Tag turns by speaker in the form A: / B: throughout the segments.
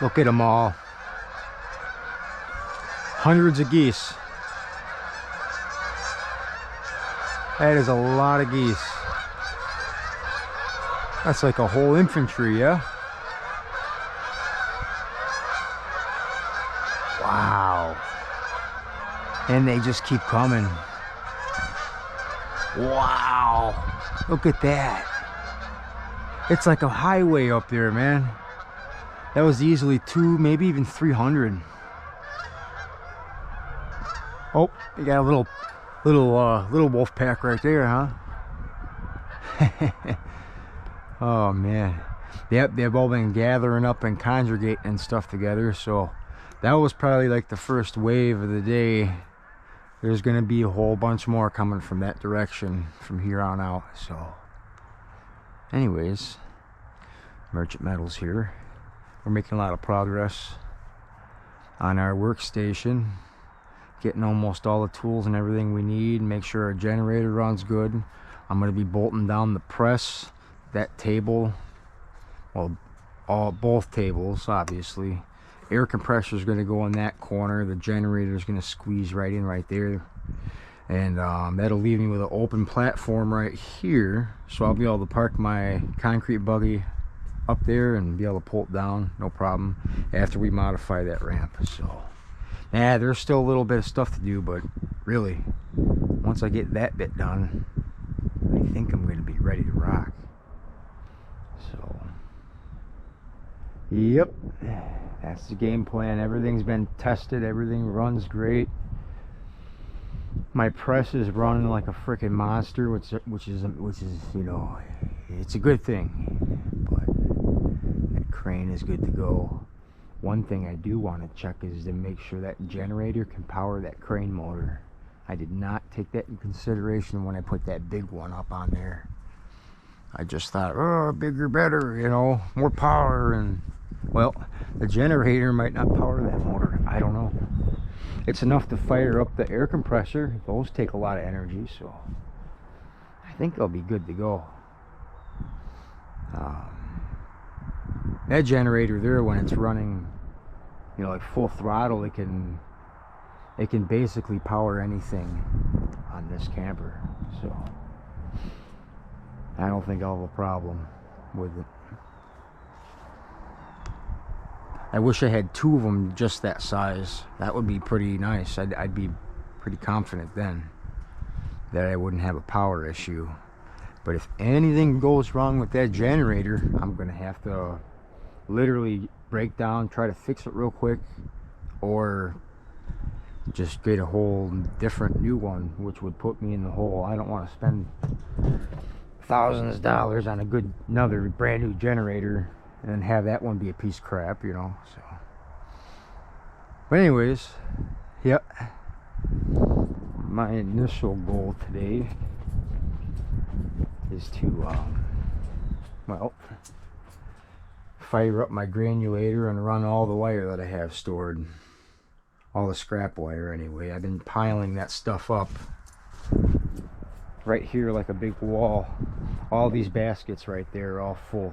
A: Look at them all. Hundreds of geese. That is a lot of geese. That's like a whole infantry, yeah? Wow. And they just keep coming. Wow. Look at that. It's like a highway up there, man. That was easily 2, maybe even 300. Oh, you got a little wolf pack right there, huh? Oh man. Yep, they've all been gathering up and congregating and stuff together. So that was probably like the first wave of the day. There's gonna be a whole bunch more coming from that direction from here on out. So anyways, Merchant Metals here. We're making a lot of progress on our workstation, getting almost all the tools and everything we need, make sure our generator runs good. I'm going to be bolting down the press, that table, well, both tables obviously. Air compressor is going to go in that corner. The generator is going to squeeze right in right there, and that'll leave me with an open platform right here, so I'll be able to park my concrete buggy up there and be able to pull it down, no problem, after we modify that ramp. So yeah, there's still a little bit of stuff to do, but really, once I get that bit done, I think I'm going to be ready to rock. So yep, that's the game plan. Everything's been tested, everything runs great. My press is running like a freaking monster, which is you know, it's a good thing. But that crane is good to go. One thing I do want to check is to make sure that generator can power that crane motor. I did not take that in consideration when I put that big one up on there. I just thought, oh, bigger, better, you know, more power. And well, the generator might not power that motor. I don't know. It's enough to fire up the air compressor. Those take a lot of energy, so I think they'll be good to go. That generator there, when it's running, you know, like full throttle, it can basically power anything on this camper. So I don't think I'll have a problem with it. I wish I had 2 of them just that size. That would be pretty nice. I'd be pretty confident then that I wouldn't have a power issue. But if anything goes wrong with that generator, I'm gonna have to literally break down, try to fix it real quick, or just get a whole different new one, which would put me in the hole. I don't want to spend thousands of dollars on another brand new generator and then have that one be a piece of crap, you know. So but anyways, yep, my initial goal today is to well, fire up my granulator and run all the wire that I have stored, all the scrap wire anyway. I've been piling that stuff up right here like a big wall. All these baskets right there are all full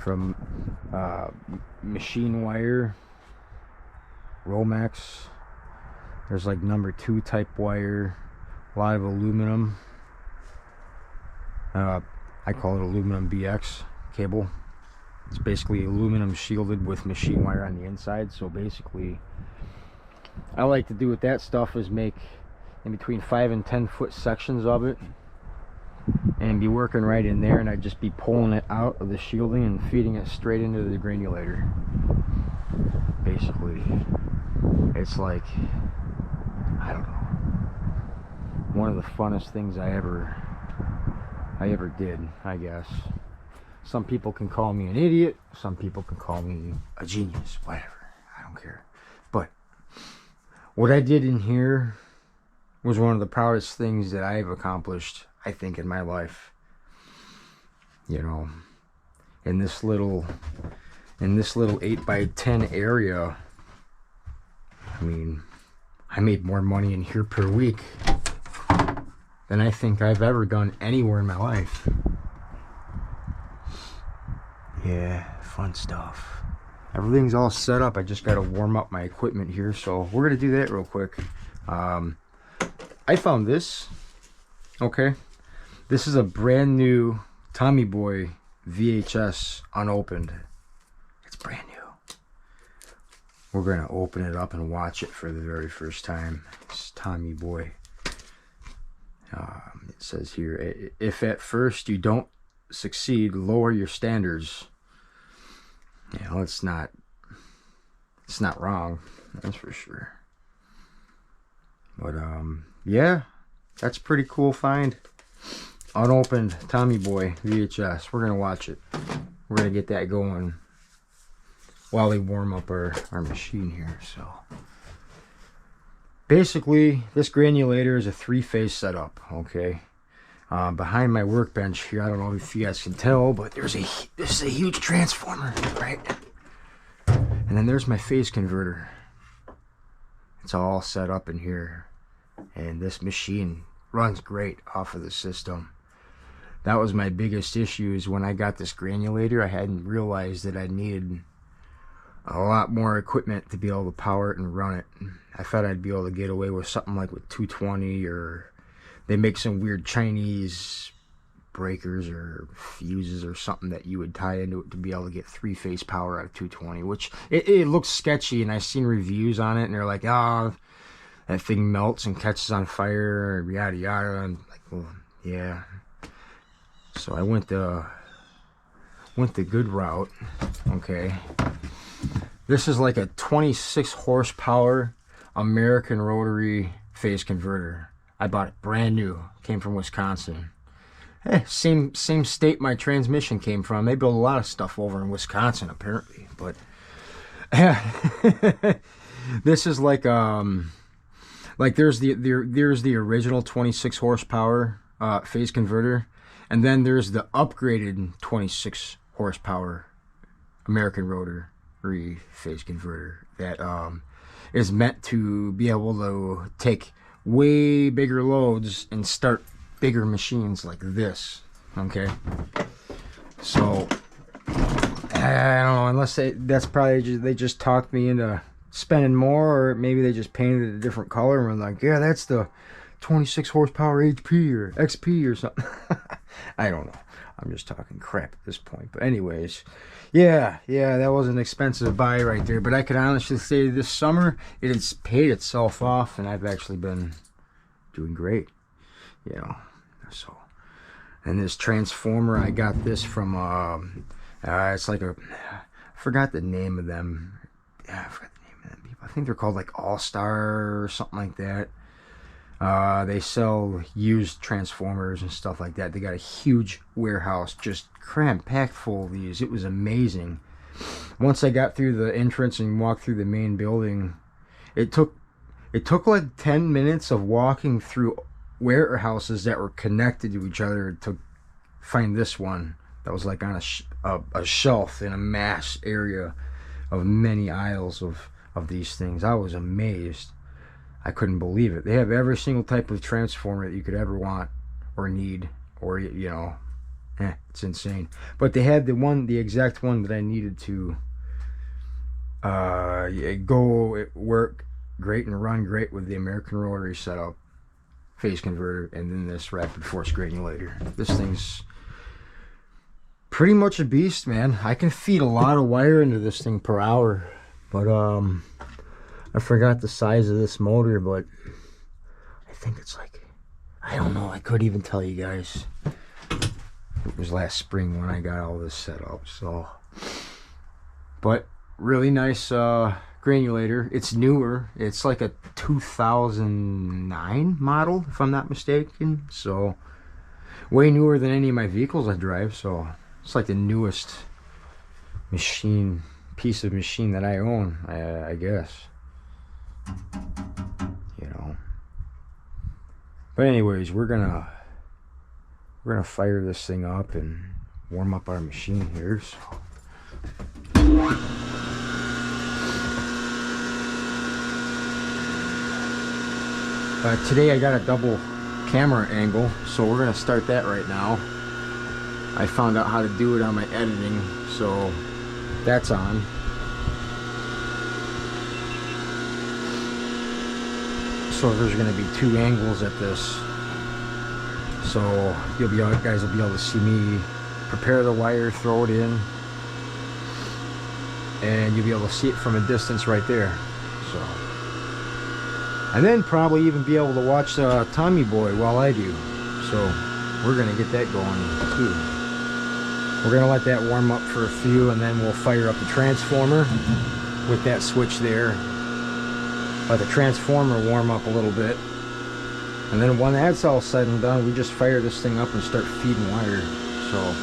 A: from machine wire, Romex. There's like number 2 type wire, a lot of aluminum. I call it aluminum BX cable. It's basically aluminum shielded with machine wire on the inside. So basically, I like to do with that stuff is make in between 5 and 10 foot sections of it and be working right in there, and I'd just be pulling it out of the shielding and feeding it straight into the granulator. Basically, it's like, I don't know, one of the funnest things I ever did, I guess. Some people can call me an idiot, some people can call me a genius, whatever, I don't care. But what I did in here was one of the proudest things that I've accomplished, I think, in my life. You know, in this little 8x10 area, I mean, I made more money in here per week than I think I've ever done anywhere in my life. Yeah, fun stuff. everything's all set up. I just got to warm up my equipment here, so we're gonna do that real quick. I found this. Okay, this is a brand new Tommy Boy VHS, unopened. It's brand new. We're gonna open it up and watch it for the very first time. It's Tommy Boy. It says here, if at first you don't succeed, lower your standards. You know, it's not wrong, that's for sure. But yeah, that's a pretty cool find. Unopened Tommy Boy VHS. We're gonna watch it. We're gonna get that going while we warm up our machine here. So basically, this granulator is a 3-phase setup. Okay, behind my workbench here, I don't know if you guys can tell, but this is a huge transformer, right? And then there's my phase converter. It's all set up in here, and this machine runs great off of the system. That was my biggest issue, is when I got this granulator, I hadn't realized that I needed a lot more equipment to be able to power it and run it. I thought I'd be able to get away with something like with 220, or they make some weird Chinese breakers or fuses or something that you would tie into it to be able to get 3-phase power out of 220, which it looks sketchy, and I've seen reviews on it and they're like, oh, that thing melts and catches on fire, or yada yada. And like, well, yeah. So I went the good route. Okay, this is like a 26 horsepower American rotary phase converter. I bought it brand new. Came from Wisconsin. Same state my transmission came from. They build a lot of stuff over in Wisconsin, apparently. But this is like there's the original 26 horsepower phase converter, and then there's the upgraded 26 horsepower American rotary phase converter that is meant to be able to take way bigger loads and start bigger machines like this. Okay, so I don't know, unless that's probably they just talked me into spending more, or maybe they just painted it a different color and were like, yeah, that's the 26 horsepower HP or XP or something. I don't know, I'm just talking crap at this point. But anyways, yeah, that was an expensive buy right there, but I could honestly say this summer it has paid itself off, and I've actually been doing great, you know. So, and this transformer, I got this from it's like I forgot the name of them. I forgot the name of them people. I think they're called like All Star or something like that. They sell used transformers and stuff like that. They got a huge warehouse just crammed packed full of these. It was amazing. Once I got through the entrance and walked through the main building, it took like 10 minutes of walking through warehouses that were connected to each other to find this one that was like on a shelf in a mass area of many aisles of these things. I was amazed. I couldn't believe it. They have every single type of transformer that you could ever want or need, or, you know, it's insane. But they had the exact one that I needed to go work great and run great with the American rotary setup, phase converter, and then this rapid force granulator. This thing's pretty much a beast, man. I can feed a lot of wire into this thing per hour, but I forgot the size of this motor, but I think it's like, I don't know, I couldn't even tell you guys. It was last spring when I got all this set up. So, but really nice granulator. It's newer. It's like a 2009 model, if I'm not mistaken. So way newer than any of my vehicles I drive. So it's like the newest piece of machine that I own, I guess. You know. But anyways, we're gonna fire this thing up and warm up our machine here. So. Today I got a double camera angle, so we're gonna start that right now. I found out how to do it on my editing, so that's on. So there's going to be 2 angles at this. So you guys will be able to see me prepare the wire, throw it in, and you'll be able to see it from a distance right there. So, and then probably even be able to watch Tommy Boy while I do. So we're going to get that going too. We're going to let that warm up for a few, and then we'll fire up the transformer with that switch there. Let the transformer warm up a little bit, and then when that's all said and done, we just fire this thing up and start feeding wire. So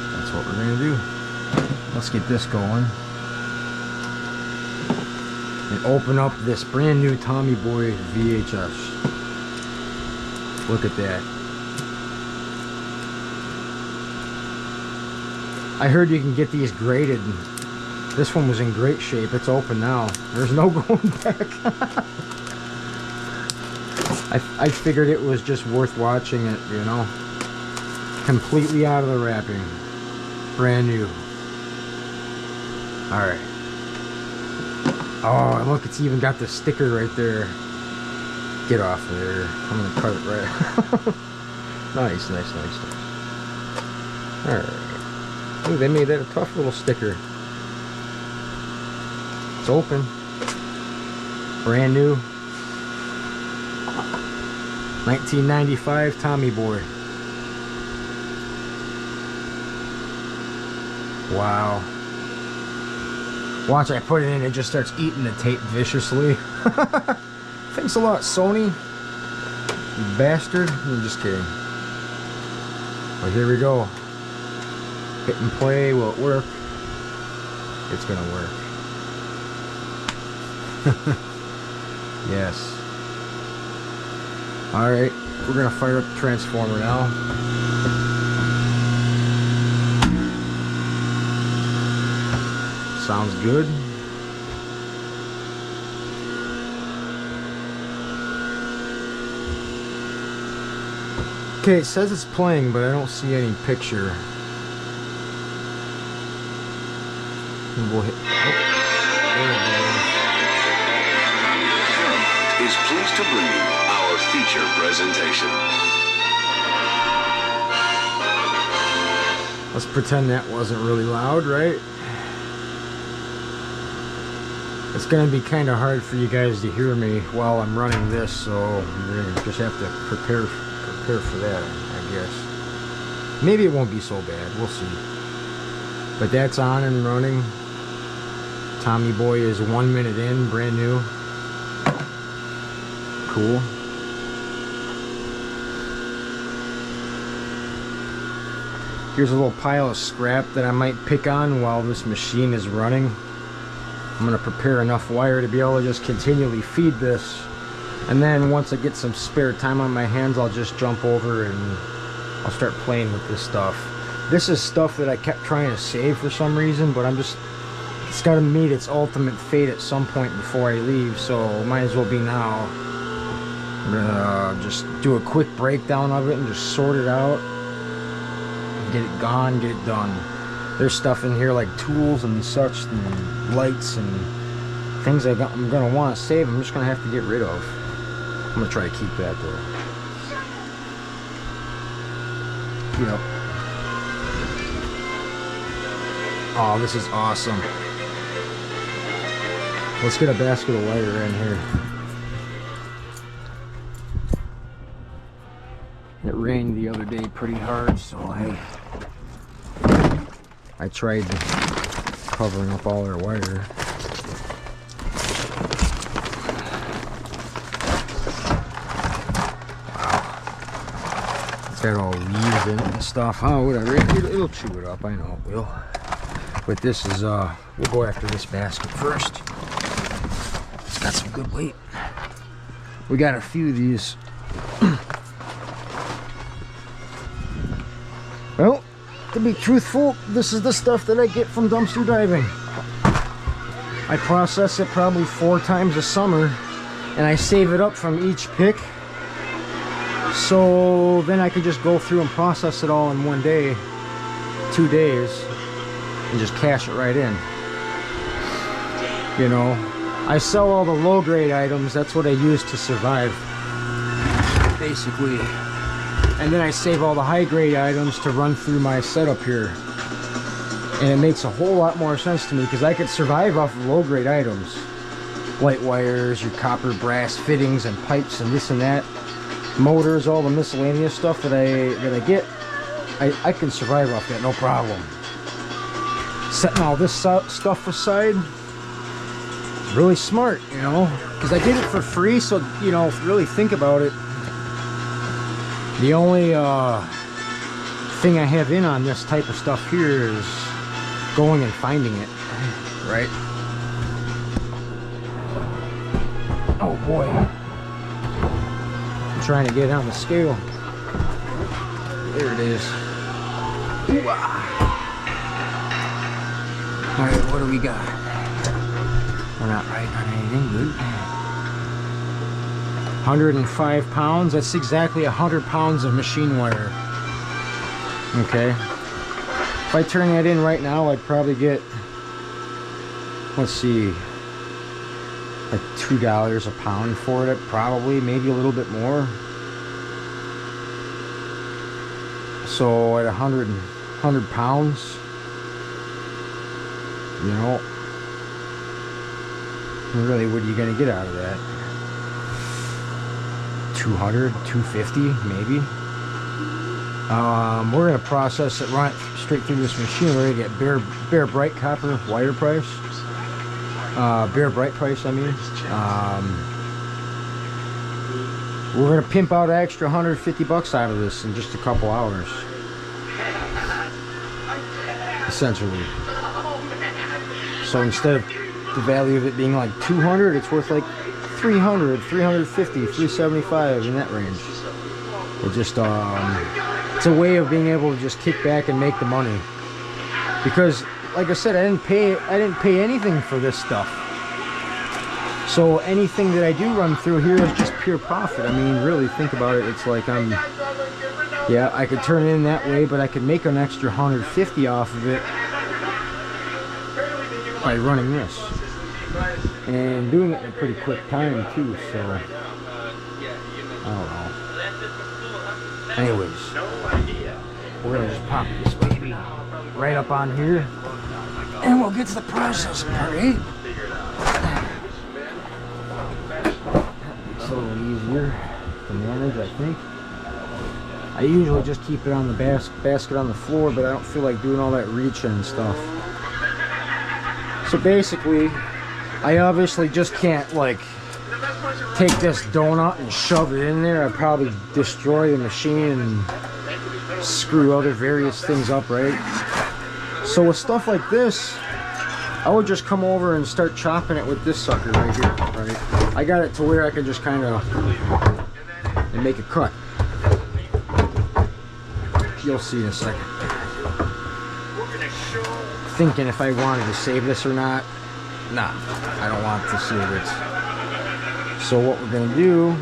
A: that's what we're going to do. Let's get this going and open up this brand new Tommy Boy VHS. Look at that. I heard you can get these graded. This one was in great shape. It's open now. There's no going back. I figured it was just worth watching it, you know. Completely out of the wrapping. Brand new. Alright. Oh, look, it's even got the sticker right there. Get off of there. I'm going to cut it right. Nice. Alright. Ooh, they made that a tough little sticker. It's open. Brand new. 1995 Tommy Boy. Wow. Watch, I put it in, it just starts eating the tape viciously. Thanks a lot, Sony. You bastard. I'm just kidding. But here we go. Hit and play. Will it work? It's gonna work. Yes. Alright, we're gonna fire up the transformer now. Sounds good. Okay, it says it's playing, but I don't see any picture. And we'll hit. Oh, there it goes.
B: Is pleased to bring you our feature presentation.
A: Let's pretend that wasn't really loud, right? It's gonna be kind of hard for you guys to hear me while I'm running this, so you're gonna just have to prepare for that, I guess. Maybe it won't be so bad, we'll see. But that's on and running. Tommy Boy is 1 minute in, brand new. Cool. Here's a little pile of scrap that I might pick on while this machine is running. I'm going to prepare enough wire to be able to just continually feed this, and then once I get some spare time on my hands, I'll just jump over and I'll start playing with this stuff. This is stuff that I kept trying to save for some reason, but it's got to meet its ultimate fate at some point before I leave, so might as well be now. I'm gonna just do a quick breakdown of it and just sort it out, get it gone, get it done. There's stuff in here like tools and such, and lights and things I'm gonna want to save. I'm just gonna have to get rid of. I'm gonna try to keep that though. Yep. Oh, this is awesome. Let's get a basket of wire in here. It rained the other day pretty hard, so I tried covering up all our wire. Wow. It's got all leaves in it and stuff. Oh, whatever. It'll chew it up. I know it will. But this is, we'll go after this basket first. It's got some good weight. We got a few of these. Well, to be truthful, this is the stuff that I get from dumpster diving. I process it probably 4 times a summer, and I save it up from each pick, so then I could just go through and process it all in 1 day, 2 days, and just cash it right in. You know, I sell all the low grade items. That's what I use to survive, basically. And then I save all the high grade items to run through my setup here. And it makes a whole lot more sense to me because I could survive off of low grade items. Light wires, your copper brass fittings and pipes and this and that. Motors, all the miscellaneous stuff that I get. I can survive off that, no problem. Setting all this stuff aside, really smart, you know, because I did it for free. So, you know, really think about it. The only thing I have in on this type of stuff here is going and finding it, right? Oh boy, I'm trying to get on the scale. There it is. All right, what do we got? We're not riding on anything good. 105 pounds. That's exactly 100 pounds of machine wire. Okay. If I turn that in right now, I'd probably get, let's see, like $2 a pound for it. Probably, maybe a little bit more. So at 100 pounds, you know, really, what are you gonna get out of that? 200, 250, maybe. We're gonna process it, run it straight through this machine. We're gonna get bare bright copper wire price. Bare bright price, I mean. We're gonna pimp out an extra 150 bucks out of this in just a couple hours. Essentially. So instead of the value of it being like 200, it's worth like 300, 350, 375, in that range. It just it's a way of being able to just kick back and make the money. Because like I said, I didn't pay anything for this stuff. So anything that I do run through here is just pure profit. I mean, really think about it. It's like yeah, I could turn it in that way, but I could make an extra 150 off of it by running this. And doing it in a pretty quick time too, so I don't know. Anyways, we're gonna just pop this baby right up on here and we'll get to the processing part, eh? It's a little easier to manage, I think. I usually just keep it on the basket on the floor, but I don't feel like doing all that reaching and stuff. So basically, I obviously just can't like take this donut and shove it in there. I'd probably destroy the machine and screw other various things up, right? So with stuff like this, I would just come over and start chopping it with this sucker right here, right? I got it to where I can just kind of and make a cut. You'll see in a second. Thinking if I wanted to save this or not. Nah, I don't want to save it. So what we're gonna do,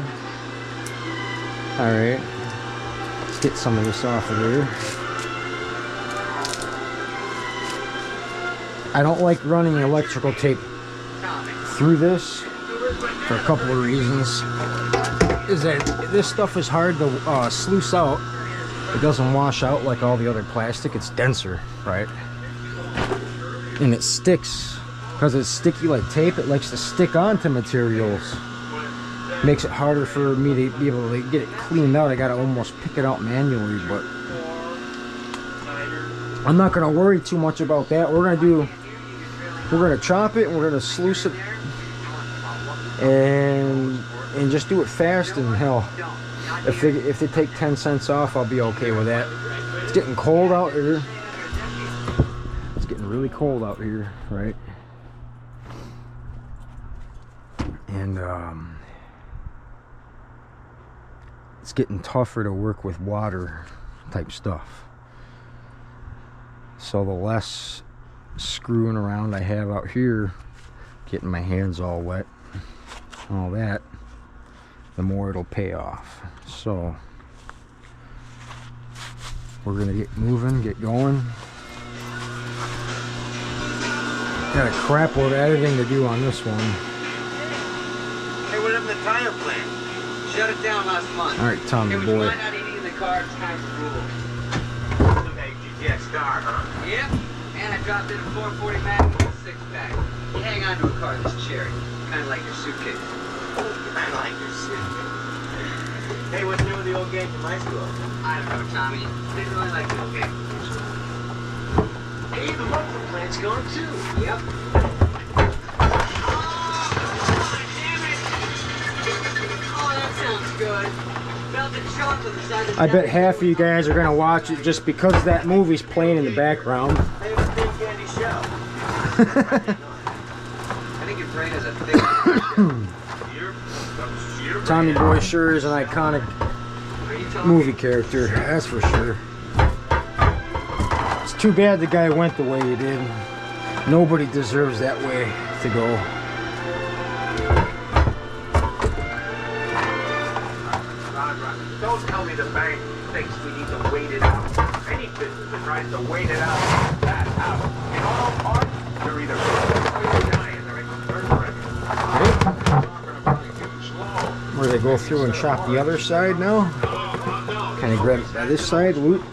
A: alright, let's get some of this off of there. I don't like running electrical tape through this for a couple of reasons. Is that this stuff is hard to sluice out. It doesn't wash out like all the other plastic. It's denser, right? And it sticks. Because it's sticky like tape, it likes to stick onto materials. Makes it harder for me to be able to get it cleaned out. I gotta almost pick it out manually, but I'm not gonna worry too much about that. We're gonna chop it and we're gonna sluice it and just do it fast. And hell, if they take 10 cents off, I'll be okay with that. It's getting cold out here. It's getting really cold out here, right? And it's getting tougher to work with water type stuff. So the less screwing around I have out here, getting my hands all wet, all that, the more it'll pay off. So we're gonna get moving, get going. Got a crap load of editing to do on this one.
C: in the tire plant?
D: Shut it down last month.
A: All right, Tommy
D: Hey, would
A: boy.
D: you mind not eating in the car? It's time for rule.
C: Hey, GTX star, huh?
D: Yep. And I dropped in a 440 Magnum with a six-pack. You hang on to a car this cherry. Kind of like your suitcase.
C: I like your suitcase. Hey, what's new with the old gang from high school?
D: I don't know, Tommy. Didn't really like the old game.
C: Hey, the local plant's gone too.
D: Yep. Oh, that sounds good. Melted chocolate beside the
A: I bet half of you guys are gonna watch it just because that movie's playing in the background.
C: Hey, what's Big Candy Show?
D: I think your brain is a thick.
A: Tommy Boy sure is an iconic movie character, that's for sure. It's too bad the guy went the way he did. Nobody deserves that way to go.
C: Don't tell me the bank thinks we need to wait it out. Any business that tries to wait it out, that's out. In all parts, you're either or you're dying. There ain't no third for it.
A: Where they go through and chop the other side now? Kind of grab it by this side, loot.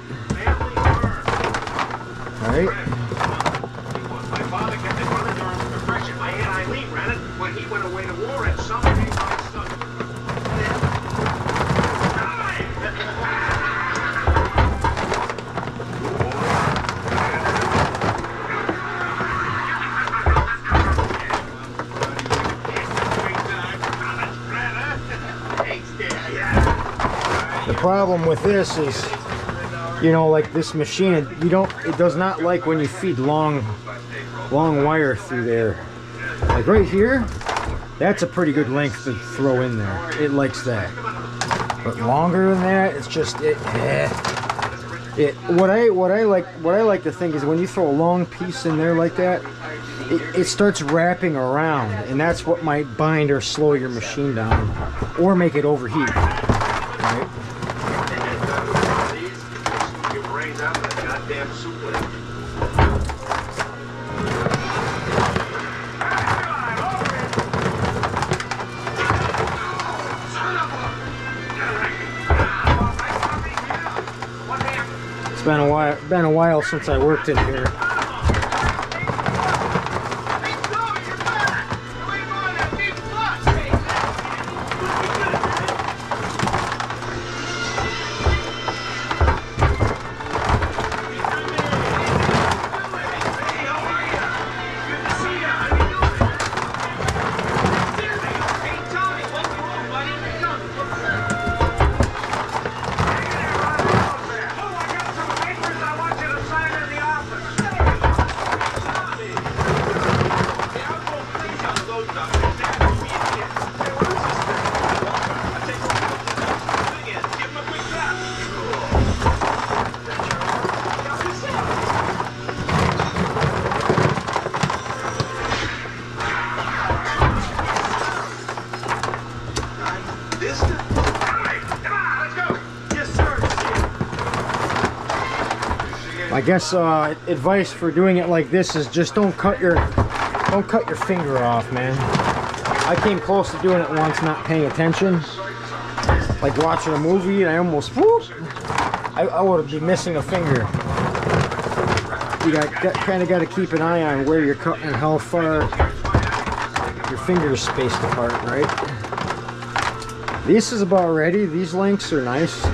A: Alright.
C: My father kept it running during the Depression. My Aunt Eileen ran it when he went away to war and somebody my son.
A: The problem with this is, you know, like this machine, it does not like when you feed long wire through there. Like right here, that's a pretty good length to throw in there. It likes that. But longer than that, it's just what I like to think is when you throw a long piece in there like that, it starts wrapping around, and that's what might bind or slow your machine down or make it overheat. Right?
C: Your brains out of that goddamn soup plate.
A: It's been a while since I worked in here. I guess advice for doing it like this is just don't cut your finger off, man. I came close to doing it once, not paying attention, like watching a movie, and I almost whoop, I would be missing a finger. You kind of got to keep an eye on where you're cutting and how far your fingers spaced apart, right? This is about ready. These lengths are nice.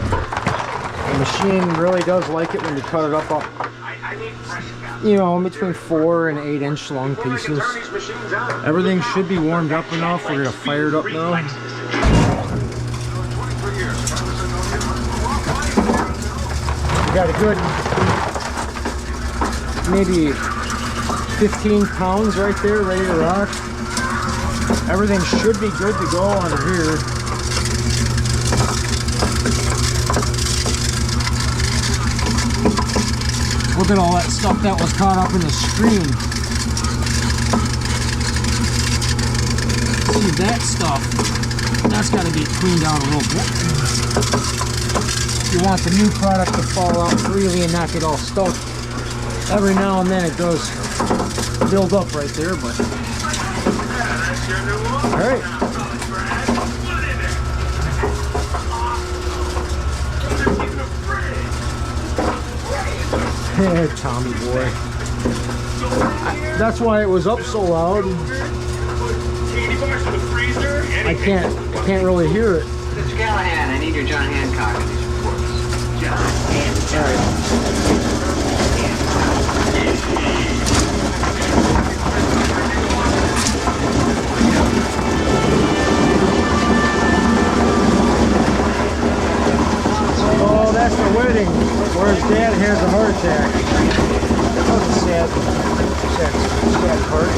A: The machine really does like it when you cut it up, you know, in between 4 and 8 inch long pieces. Everything should be warmed up enough. We're gonna fire it up now. We got a good maybe 15 pounds right there, ready to rock. Everything should be good to go under here. Look at all that stuff that was caught up in the screen. See that stuff? That's got to get cleaned out a little bit. You want the new product to fall out freely and not get all stuck. Every now and then it does build up right there, but... Alright. Tommy boy. That's why it was up so loud.
C: Candy bars in the freezer.
A: I can't really hear it.
D: Mr. Callahan, I need your John Hancock in these reports.
C: John Hancock.
A: Oh, that's the wedding where his dad has a heart attack. That was a sad part.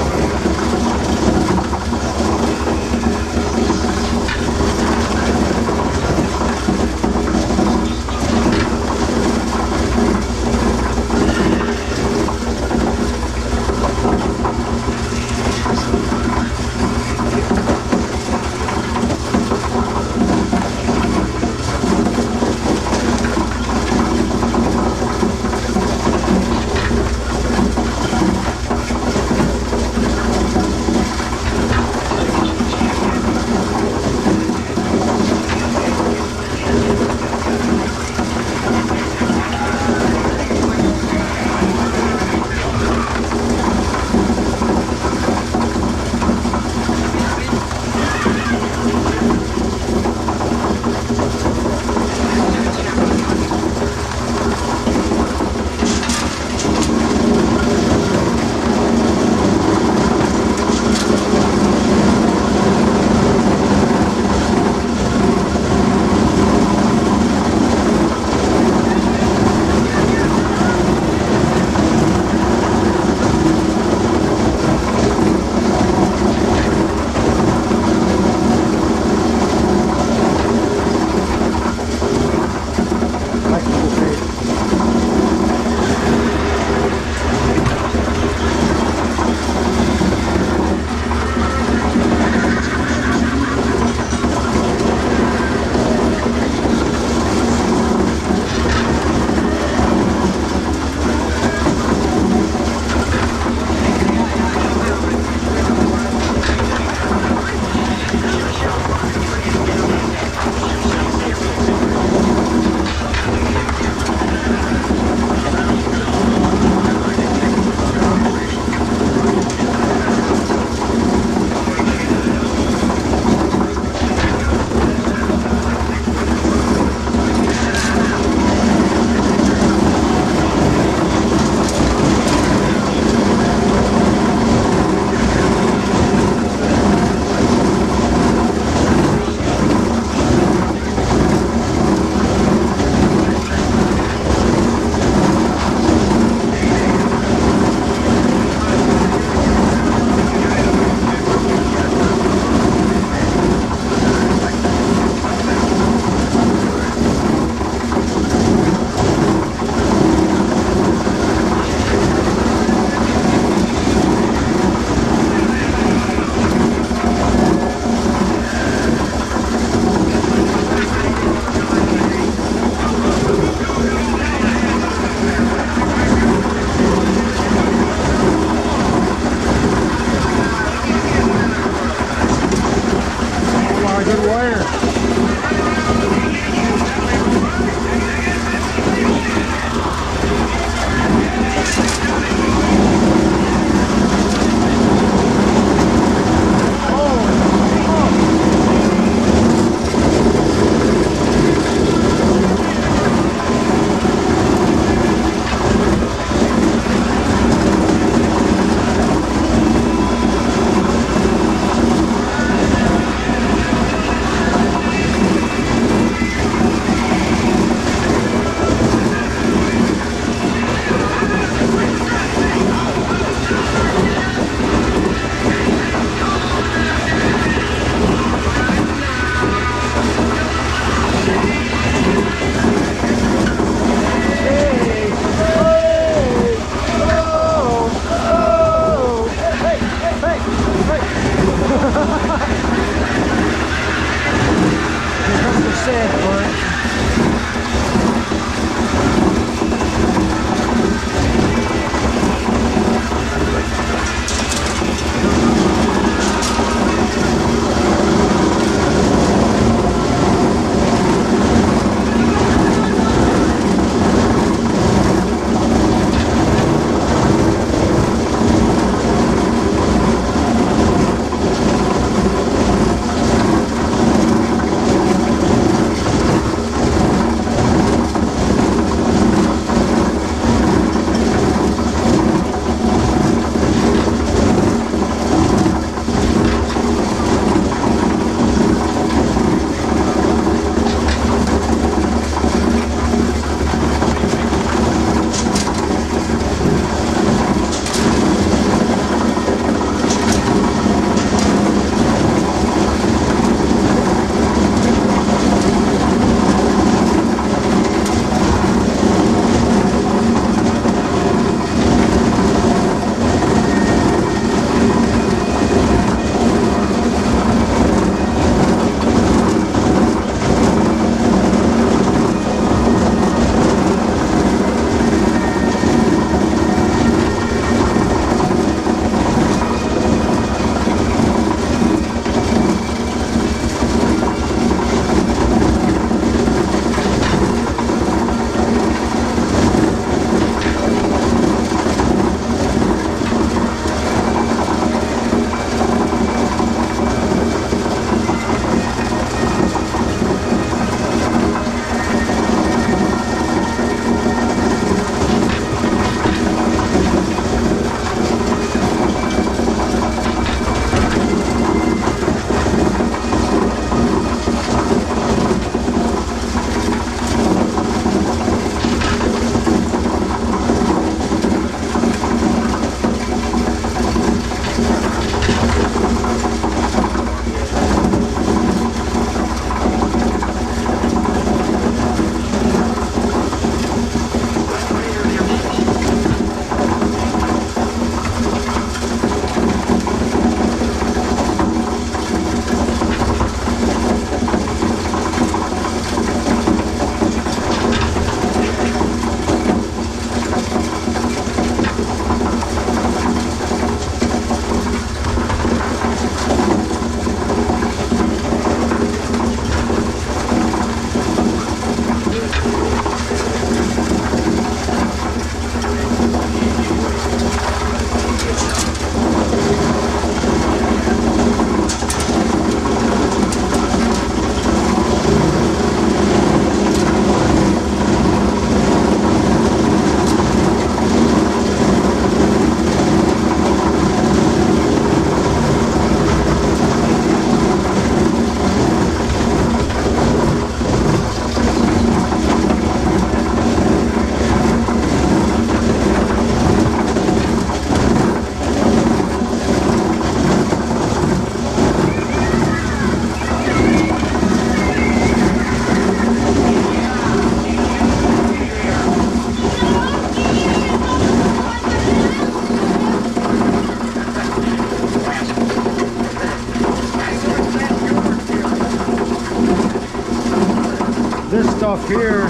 A: stuff here,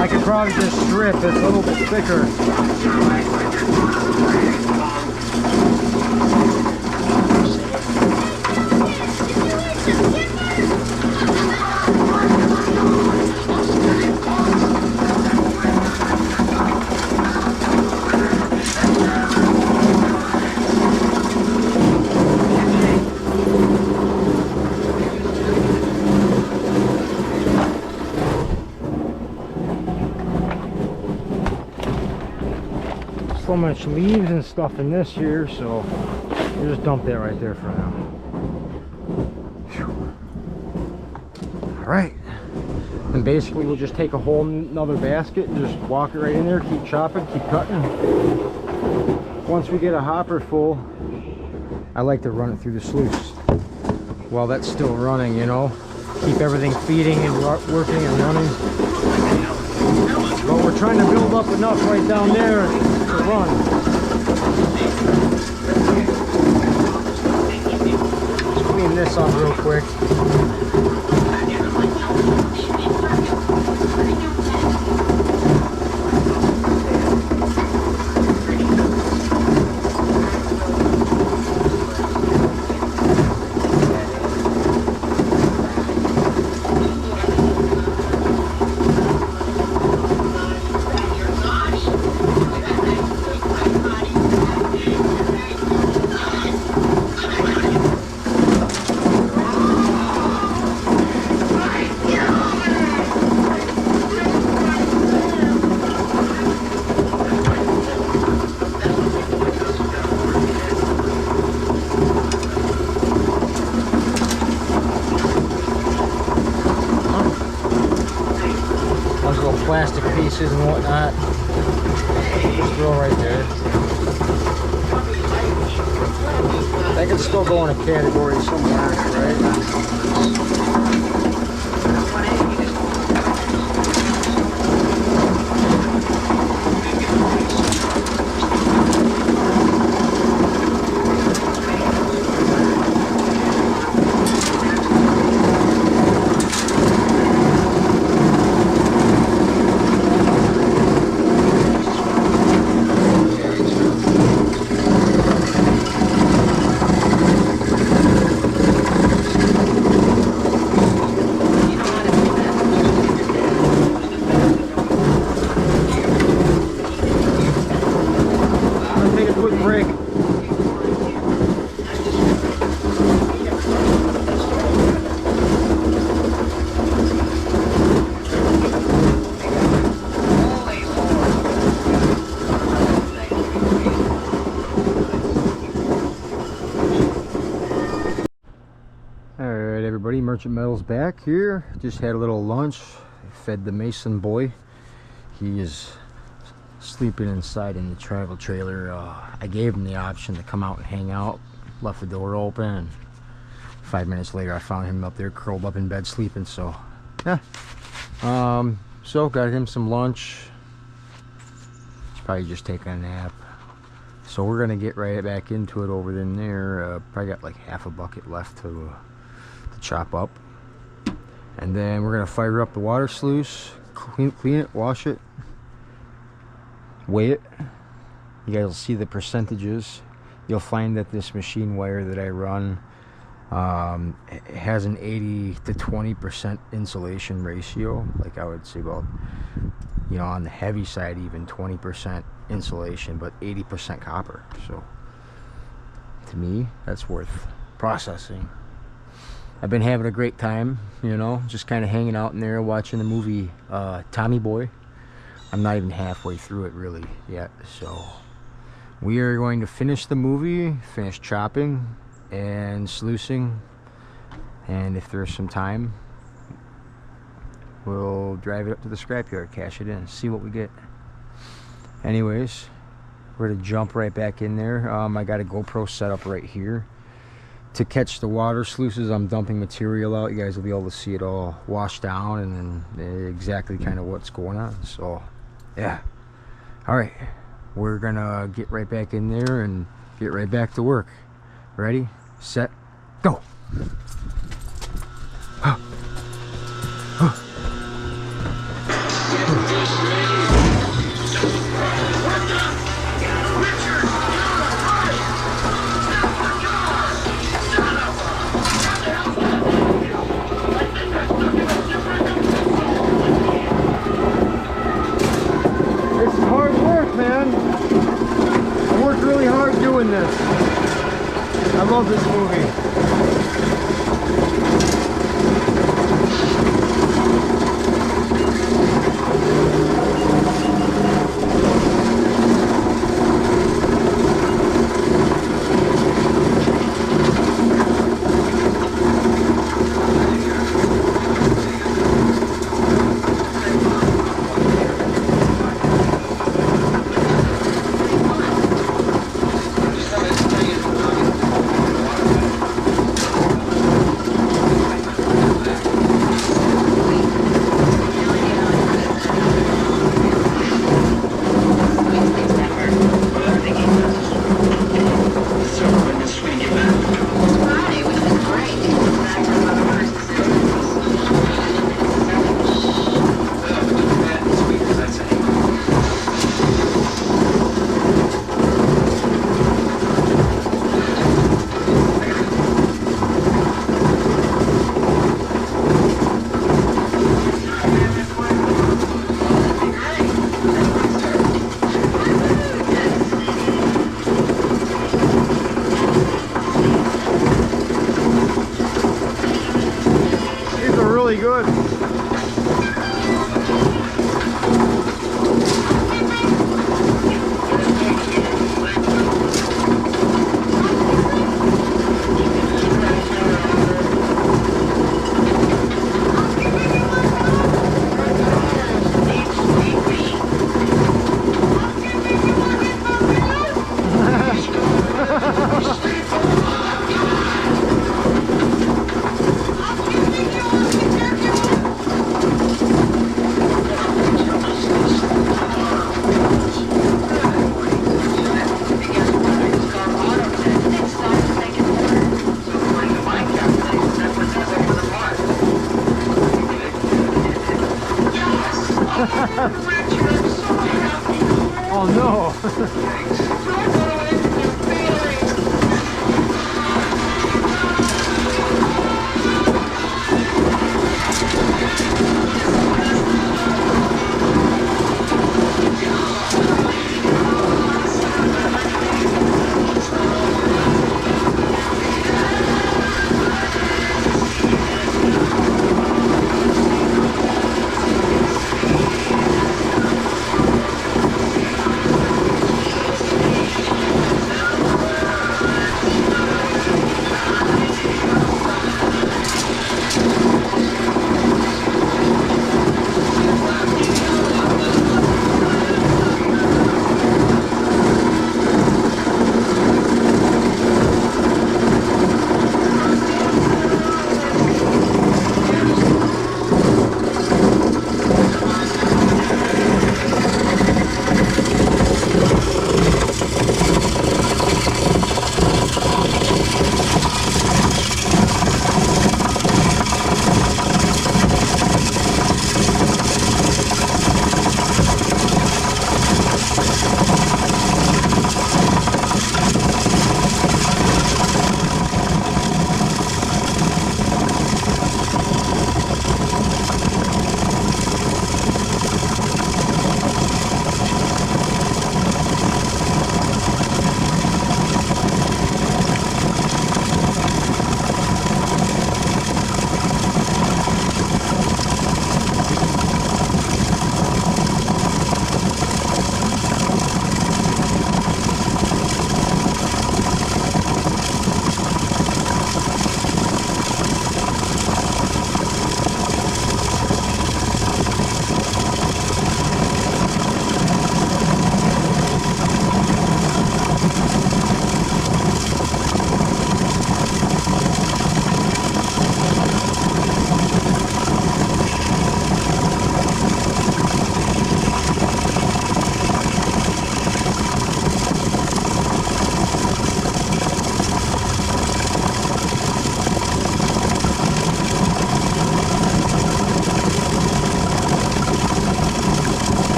A: I could probably just strip. It's a little bit thicker. So much leaves and stuff in this here, so we'll just dump that right there for now. All right, and basically we'll just take a whole another basket and just walk it right in there, keep chopping, keep cutting. Once we get a hopper full, I like to run it through the sluice while that's still running, you know, keep everything feeding and working and running. But we're trying to build up enough right down there to run. Let's clean this up real quick. Plastic pieces and whatnot, just throw right there. That can still go in a category somewhere, right? Merchant Metal's back here. Just had a little lunch, fed the Mason boy. He is sleeping inside in the travel trailer. I gave him the option to come out and hang out, left the door open, and 5 minutes later I found him up there curled up in bed sleeping. So yeah, so got him some lunch. He's probably just taking a nap, so we're gonna get right back into it over in there. Probably got like half a bucket left to chop up, and then we're gonna fire up the water sluice, clean it, wash it, weigh it. You guys will see the percentages. You'll find that this machine wire that I run has an 80 to 20% insulation ratio. Like I would say about, you know, on the heavy side even 20% insulation, but 80% copper. So to me, that's worth processing. I've been having a great time, you know, just kind of hanging out in there watching the movie Tommy Boy. I'm not even halfway through it really yet, so we are going to finish the movie, finish chopping and sluicing, and if there's some time, we'll drive it up to the scrapyard, cash it in, see what we get. Anyways, we're gonna jump right back in there. I got a GoPro set up right here to catch the water sluices. I'm dumping material out. You guys will be able to see it all wash down and then exactly kind of what's going on. So yeah, all right, we're gonna get right back in there and get right back to work. Ready, set, go. This is hard work, man. I worked really hard doing this. I love this movie. These are really good. Oh no!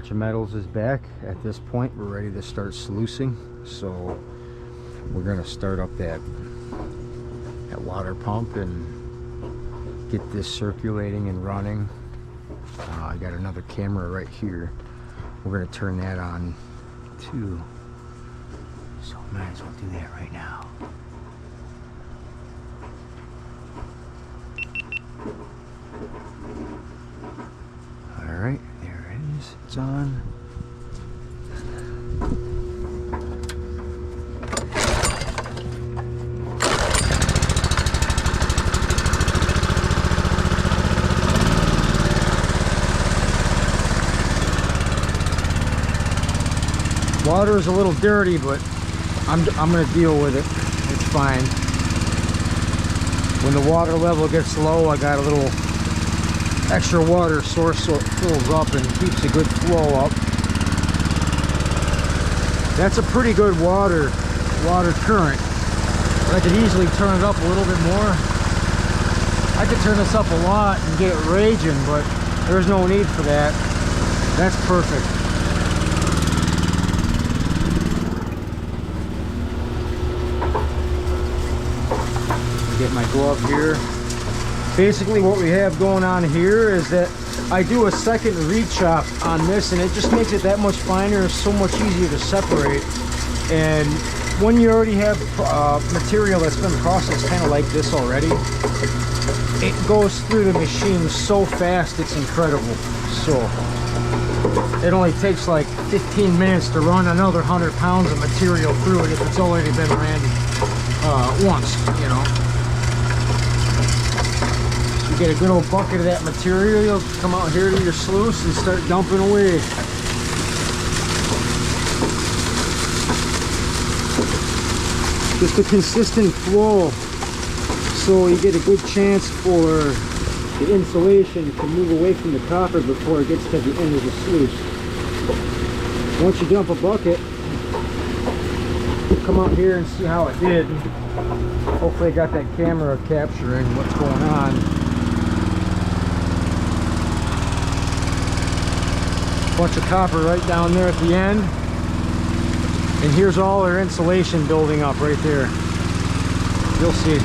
A: Merchant Metals is back. At this point, we're ready to start sluicing. So we're gonna start up that water pump and get this circulating and running. I got another camera right here. We're gonna turn that on too. So might as well do that right now. Alright, there it is. It's on. Water is a little dirty, but I'm gonna deal with it. It's fine. When the water level gets low, I got a little extra water source so it fills up and keeps a good flow up. That's a pretty good water current. But I could easily turn it up a little bit more. I could turn this up a lot and get it raging, but there's no need for that. That's perfect. Get my glove here. Basically what we have going on here is that I do a second re-chop on this, and it just makes it that much finer, so much easier to separate. And when you already have material that's been processed kind of like this already, it goes through the machine so fast, it's incredible. So it only takes like 15 minutes to run another 100 pounds of material through it if it's already been ran once, you know. You get a good old bucket of that material, you'll come out here to your sluice and start dumping away. Just a consistent flow, so you get a good chance for the insulation to move away from the copper before it gets to the end of the sluice. Once you dump a bucket, come out here and see how it did. Hopefully I got that camera capturing what's going on. Bunch of copper right down there at the end, and here's all our insulation building up right there. You'll see.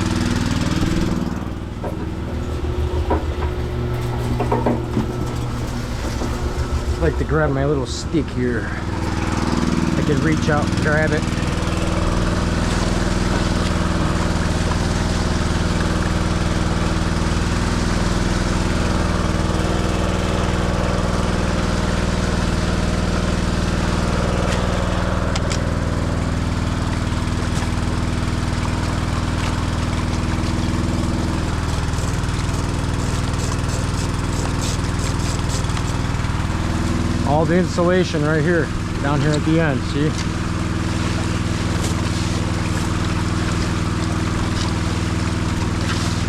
A: I'd like to grab my little stick here. I can reach out and grab it. All the insulation right here, down here at the end, see?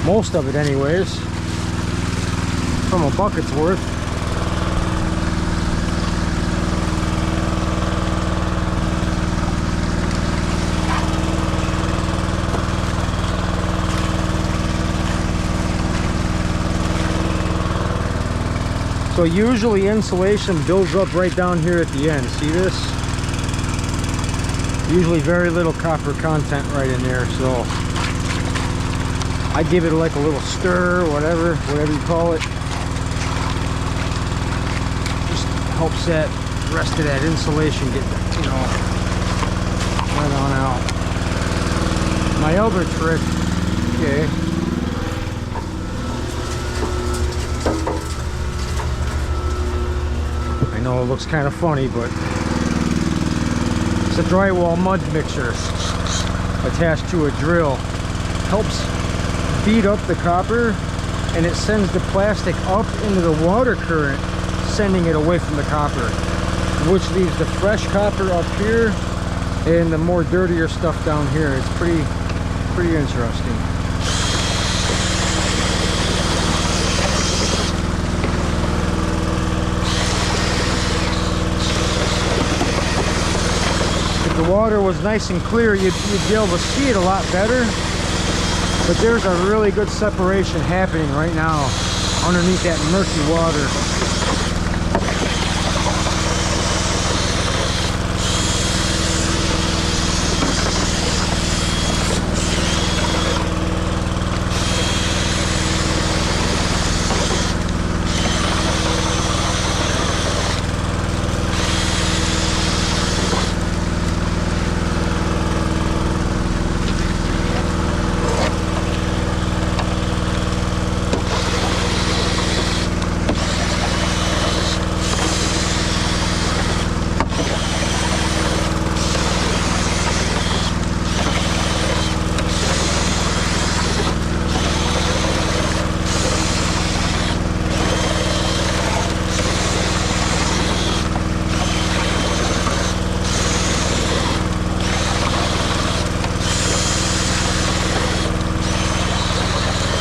A: Most of it anyways, from a bucket's worth. So usually insulation builds up right down here at the end. See this? Usually very little copper content right in there. So I give it like a little stir, whatever you call it. Just helps that rest of that insulation get, you know, right on out. My other trick, okay. I know it looks kind of funny, but it's a drywall mud mixer attached to a drill. Helps beat up the copper, and it sends the plastic up into the water current, sending it away from the copper, which leaves the fresh copper up here and the more dirtier stuff down here. It's pretty interesting. The water was nice and clear, you'd be able to see it a lot better, but there's a really good separation happening right now underneath that murky water.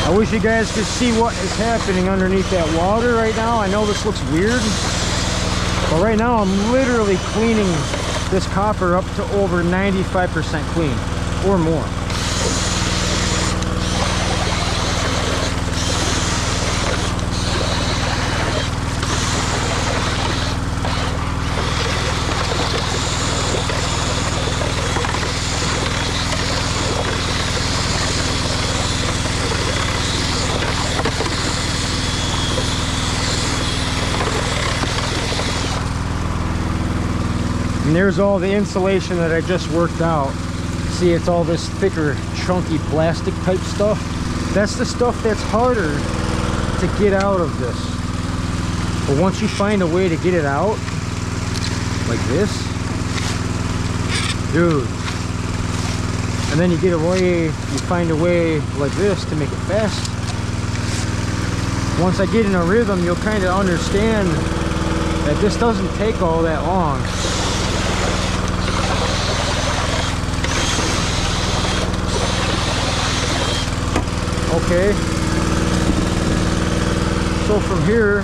A: I wish you guys could see what is happening underneath that water right now. I know this looks weird, but right now I'm literally cleaning this copper up to over 95% clean or more. And there's all the insulation that I just worked out. See, it's all this thicker, chunky plastic type stuff. That's the stuff that's harder to get out of this. But once you find a way to get it out, like this, dude, and then you find a way like this to make it fast. Once I get in a rhythm, you'll kind of understand that this doesn't take all that long. Okay, so from here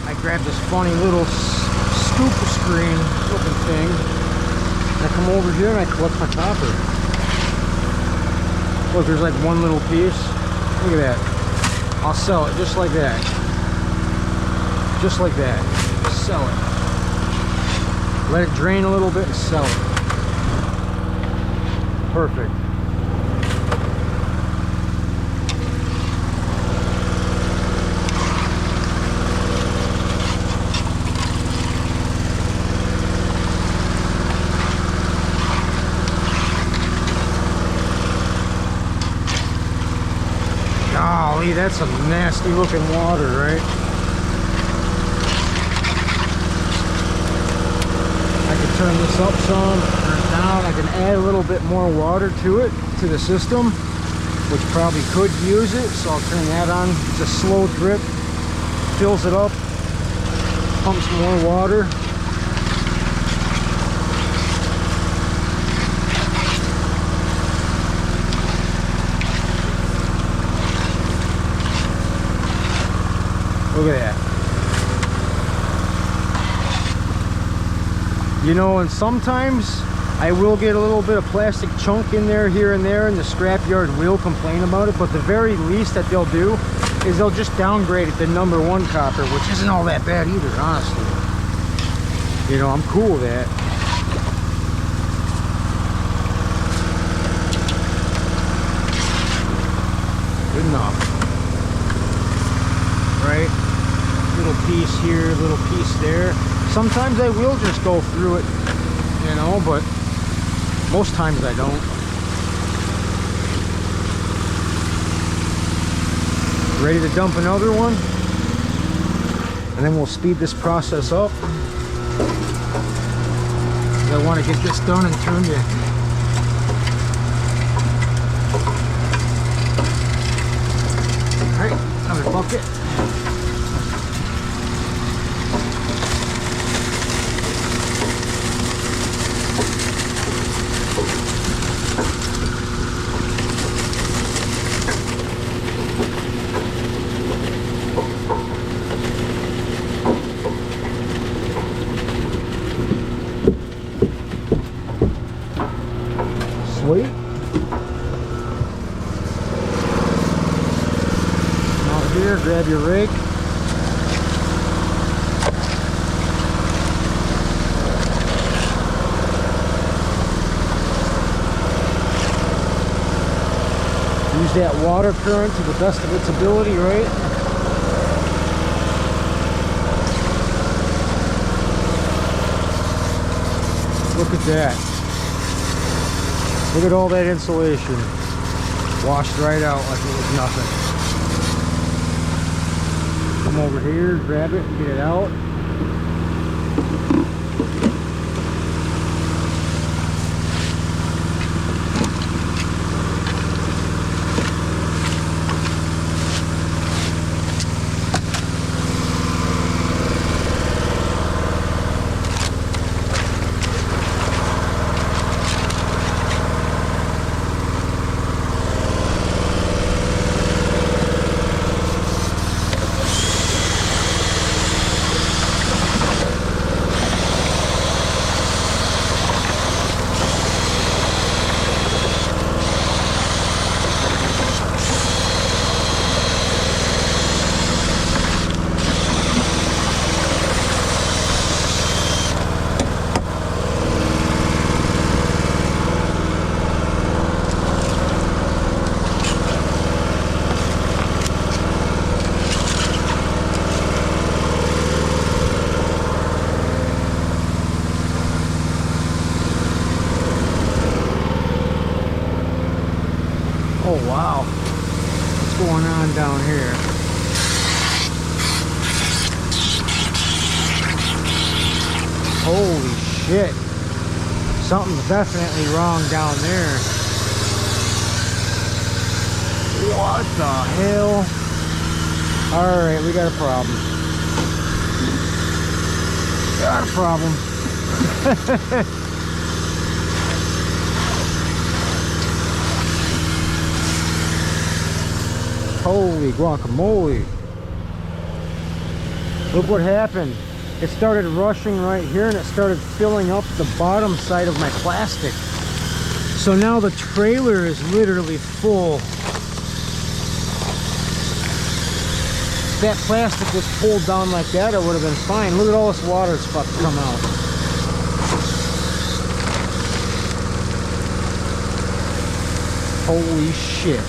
A: I grabbed this funny little scoop screen looking thing, and I come over here and I collect my copper. Look, there's like one little piece. Look at that. I'll sell it just like that. Just like that. Sell it. Let it drain a little bit and sell it. Perfect. Golly, that's some nasty looking water, right? I can turn this up some, turn it down. I can add a little bit more water to it, to the system, which probably could use it, so I'll turn that on. It's a slow drip, fills it up, pumps more water. Look at that. You know, and sometimes I will get a little bit of plastic chunk in there here and there, and the scrapyard will complain about it, but the very least that they'll do is they'll just downgrade it to #1 copper, which isn't all that bad either, honestly. You know, I'm cool with that. Good enough. Right? Little piece here, little piece there. Sometimes I will just go through it, you know, but most times I don't. Ready to dump another one, and then we'll speed this process up. I want to get this done and turned in. All right, another bucket. Sweet. Out here, grab your rake. Use that water current to the best of its ability, right? Look at that. Look at all that insulation. Washed right out like it was nothing. Come over here, grab it, and get it out. Oh wow, what's going on down here? Holy shit, something's definitely wrong down there. What the hell? Alright, we got a problem. Got a problem. Holy guacamole. Look what happened. It started rushing right here and it started filling up the bottom side of my plastic. So now the trailer is literally full. If that plastic was pulled down like that, it would have been fine. Look at all this water that's about to come out. Holy shit.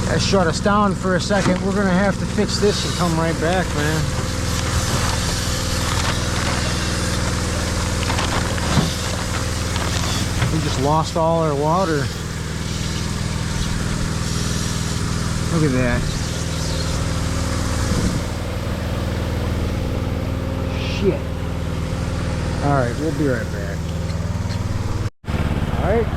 A: That shut us down for a second. We're gonna have to fix this and come right back, man. We just lost all our water. Look at that. Shit. Alright, we'll be right back. Alright.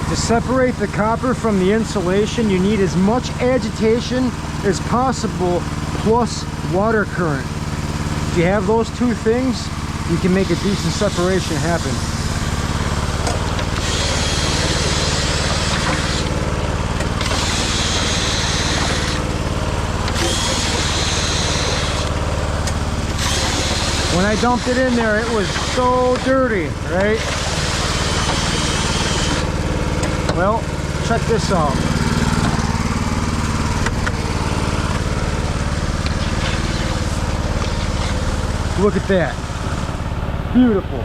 A: To separate the copper from the insulation, you need as much agitation as possible plus water current. If you have those two things, you can make a decent separation happen. When I dumped it in there, it was so dirty, right? Well, check this out. Look at that. Beautiful.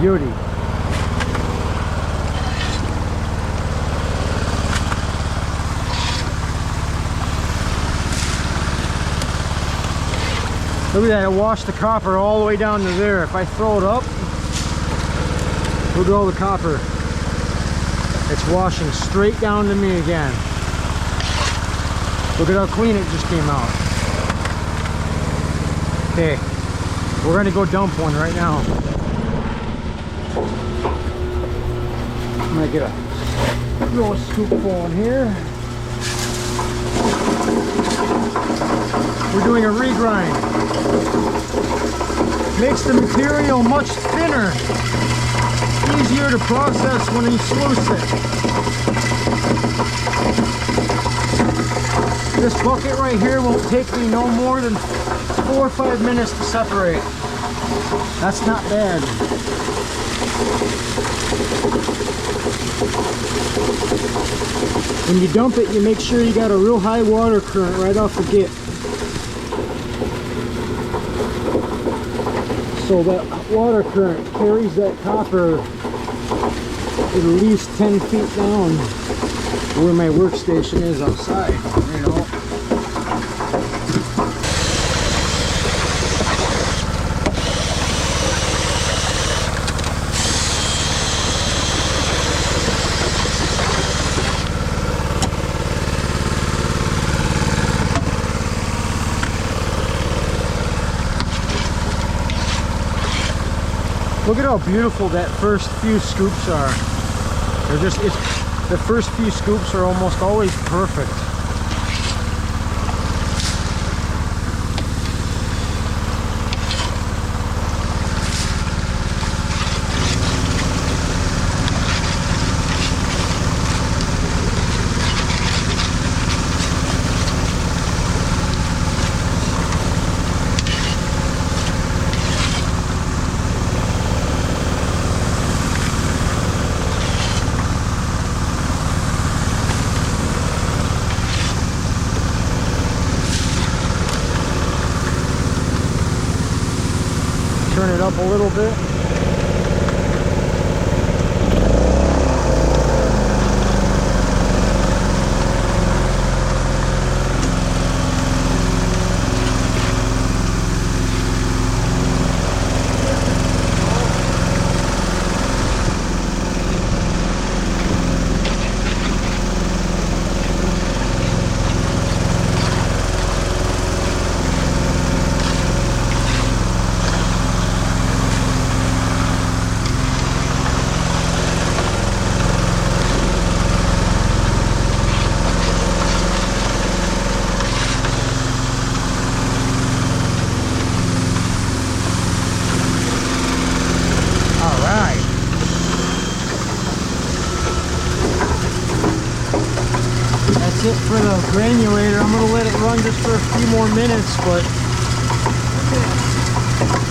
A: Beauty. Look at that, it washed the copper all the way down to there. If I throw it up, look at all the copper. It's washing straight down to me again. Look at how clean it just came out. Okay, we're gonna go dump one right now. I'm gonna get a little scoopful in here. We're doing a regrind. Makes the material much thinner. Easier to process when you sluice it. This bucket right here won't take me no more than 4 or 5 minutes to separate. That's not bad. When you dump it, you make sure you got a real high water current right off the get. So that water current carries that copper at least 10 feet down where my workstation is outside, you know. Look at how beautiful that first few scoops are. They're just, the first few scoops are almost always perfect. a little bit. That's it for the granulator. I'm going to let it run just for a few more minutes, but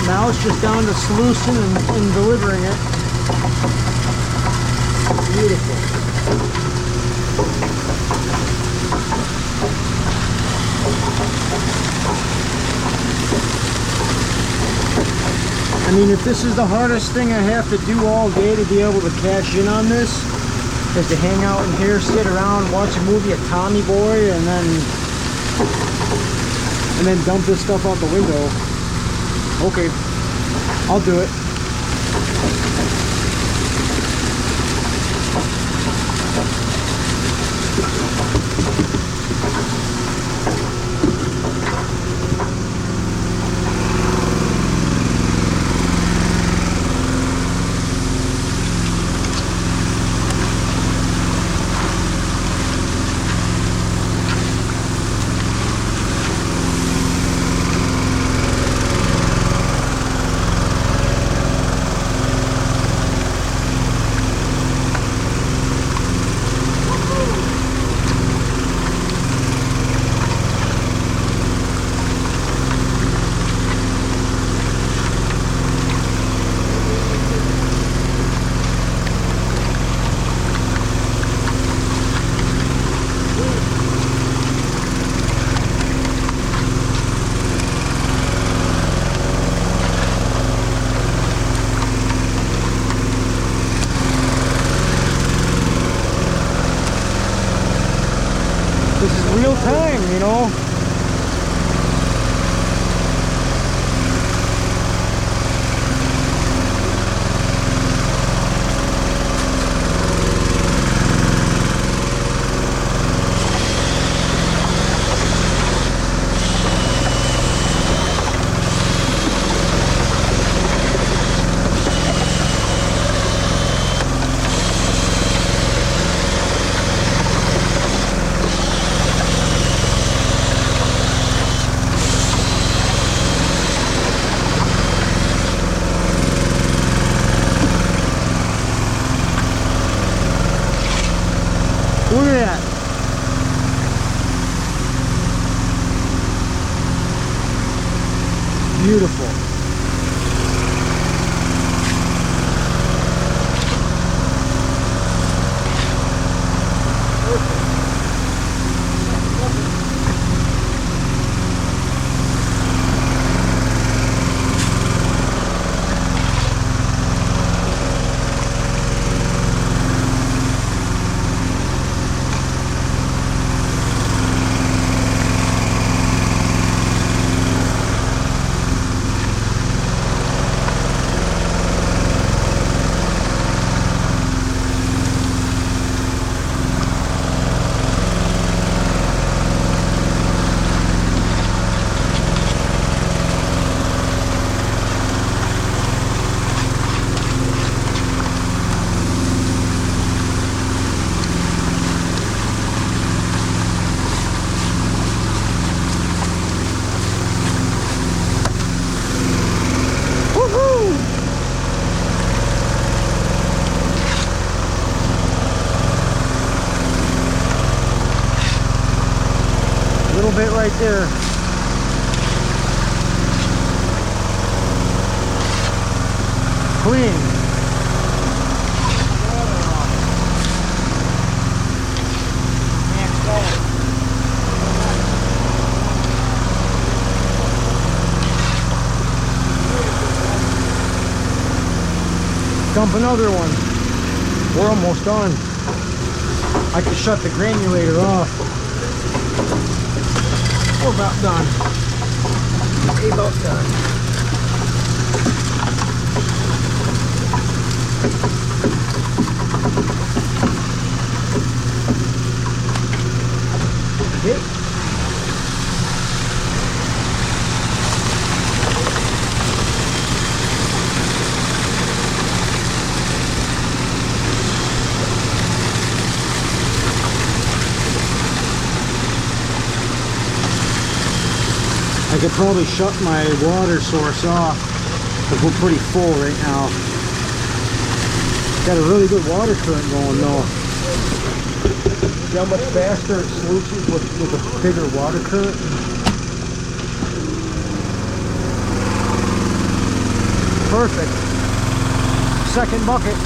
A: now it's just down to sluicing and delivering it. Beautiful. I mean, if this is the hardest thing I have to do all day to be able to cash in on this, is to hang out in here, sit around, watch a movie, a Tommy Boy, and then dump this stuff out the window. Okay, I'll do it. This is real time, you know. Look at that. Beautiful. Bit right there. Clean. pump another one. We're almost done. I can shut the granulator off. We're about done. We're about done. Okay. I could probably shut my water source off because we're pretty full right now. Got a really good water current going though. See how much faster it sluices with a bigger water current? Perfect. Second bucket.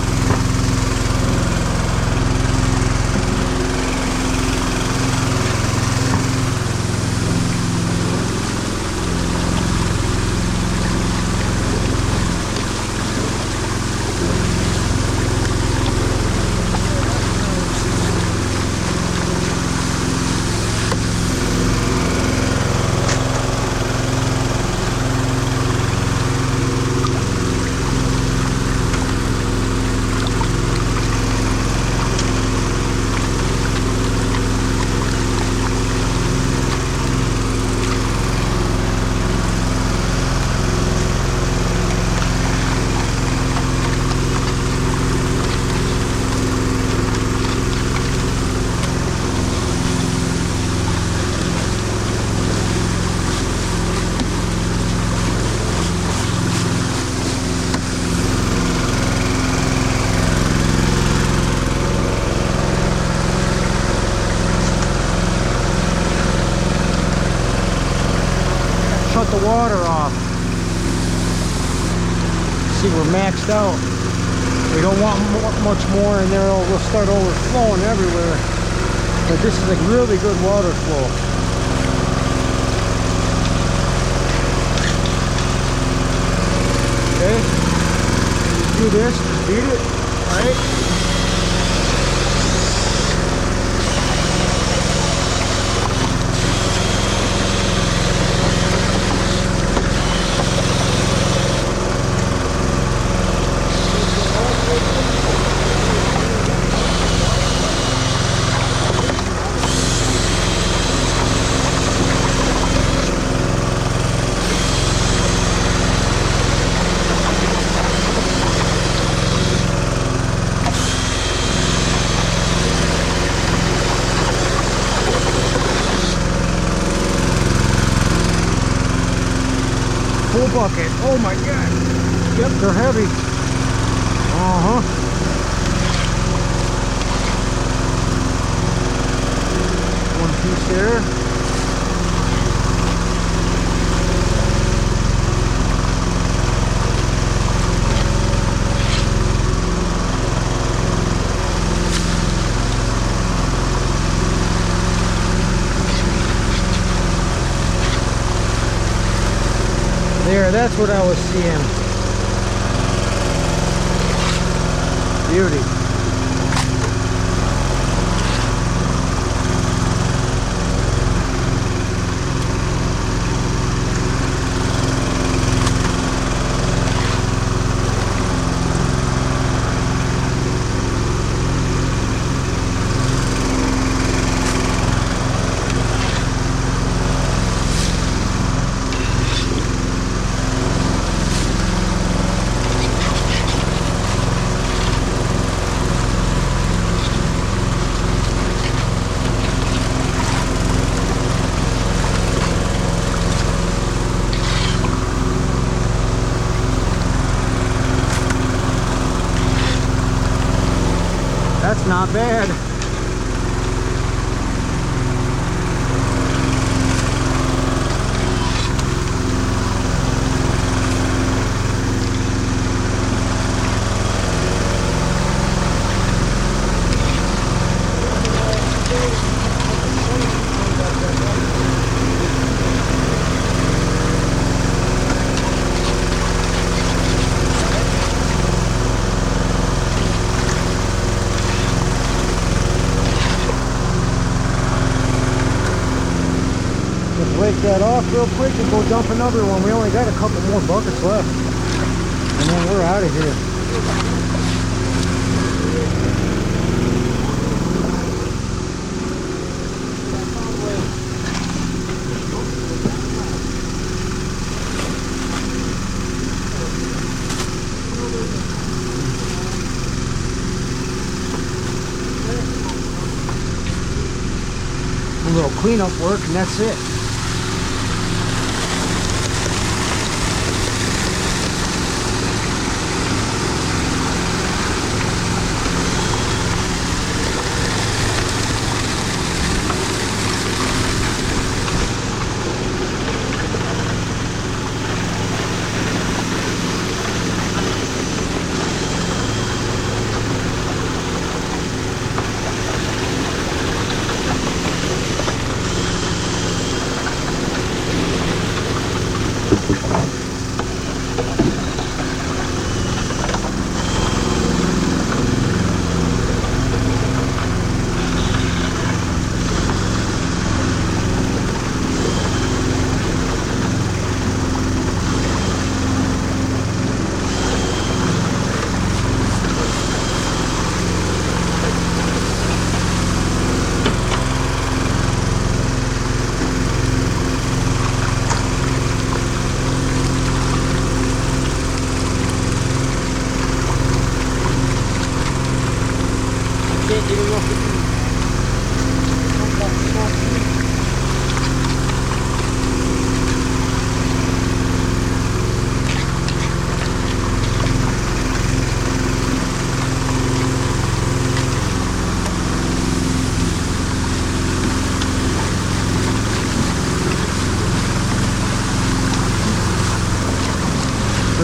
A: Shut the water off. See, we're maxed out. We don't want much more in there, we'll start overflowing everywhere. But this is like really good water flow. Okay, do this, just beat it, right? Full bucket. Oh my god. Yep, they're heavy. Uh-huh. One piece there. There, that's what I was seeing. Beauty. That's not bad. that off real quick and go dump another one. We only got a couple more buckets left. And then we're out of here. A little cleanup work and that's it.